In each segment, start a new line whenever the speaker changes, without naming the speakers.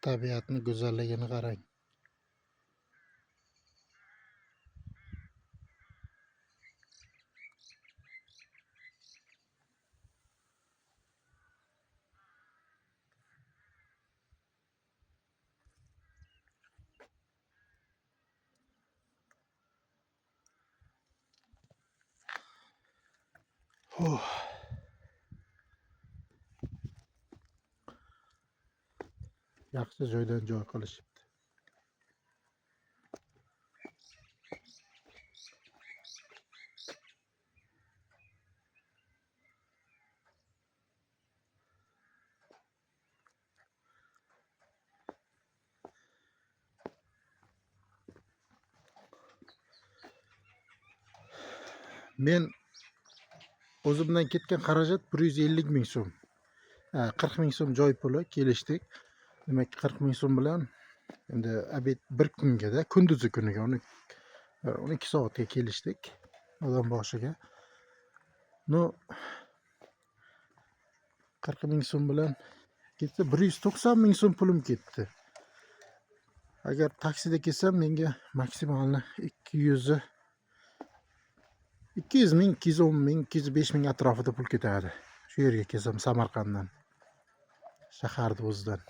Tabiatning go'zalligini qarang. Yaxshi joydan joy qilishibdi. Men o'zimdan ketgan xarajat 150 ming so'm. 40 ming so'm joy puli kelishdik. Demak 40 ming so'm bilan endi obed bir kungada, kunduzi kuniga 12 soatga kelishdik odam boshiga. No 40 ming so'm bilan ketdi, 190 ming so'm pulim ketdi. Agar taksida kelsam menga maksimalni 200 ming, 210 ming, 205 ming atrofida pul ketadi. Shu yerga kelsam Samarqanddan, shaharning o'zidan.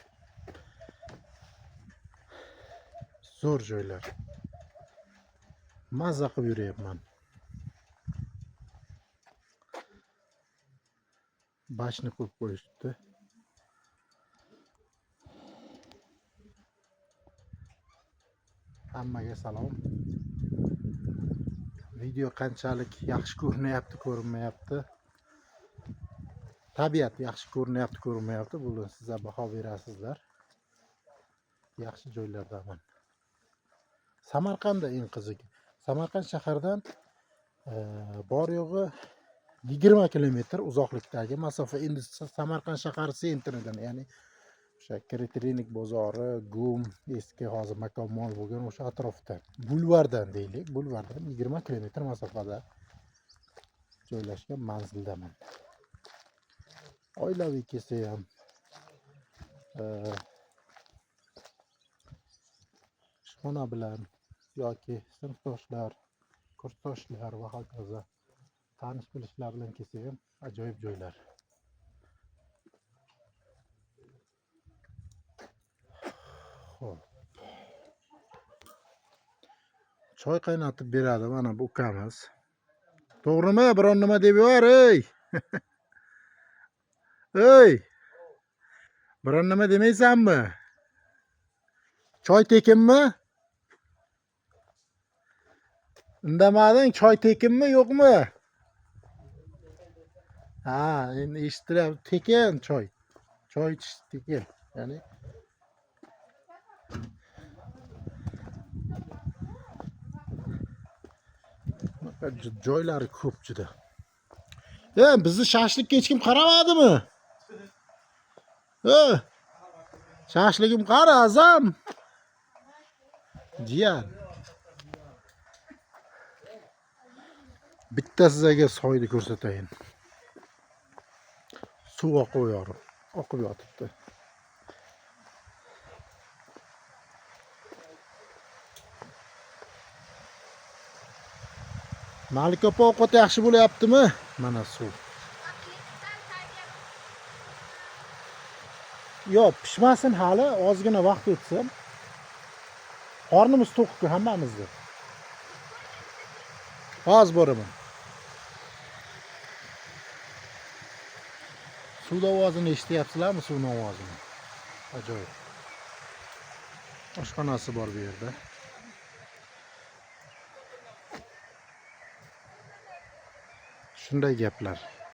Zo'r joylar. Mazza qilib yuryapman. Bashni qo'yib qo'yishdi. Hammaga salom. Video qanchalik yaxshi ko'rinyapti, ko'rinmayapti. Tabiat yaxshi ko'rinyapti, ko'rinmayapti. Buni sizlar baho berasizlar. Yaxshi joylardaman. Samarqandda eng qizigi. Samarqand shahardan bor yo'g'i 20 kilometr uzoqlikdagi masofa. Endi Samarqand shahar sentridan, ya'ni o'sha Kriterinik bozori, Gum, eski hozir makon mol bo'lgan o'sha atrofda. Bulvardan deylik, bulvardan 20 kilometr masofada joylashgan manzildaman. Oilaviy kelsa ham ishxona bilan yoki sinfdoshlar, kursdoshlar va hokazo tanish bilishlar bilan kelsa ham ajoyib joylar. Xo'p. Choy qaynatib beradi mana bu ukamiz. To'g'rimi? Biron nima deb yuvar, ey. Ey. Biron nima demaysanmi? Choy tekinmi? Indamading, choy tekinmi, yo'qmi? Ha, endi eshitilyapti, tekin choy. Choy ichish tekin. Ya'ni joylari ko'p juda. Bizni shashlikka hech kim qaramadimi? Shashligim qara azam. Jiyan. Bitta sizlarga soyni ko'rsatayin. Suv oqib yotibdi. Malik opa ovqat yaxshi bo'lyaptimi? Mana suv. Yo'q, pishmasin hali, ozgina vaqt o'tsin. Qornimiz to'q-ku hammamizni. Hozir boraman. Suvni ovozini eshityapsizlarmi, suvni ovozini? Ajoyib. Oshxonasi bor bu yerda. Shunday gaplar.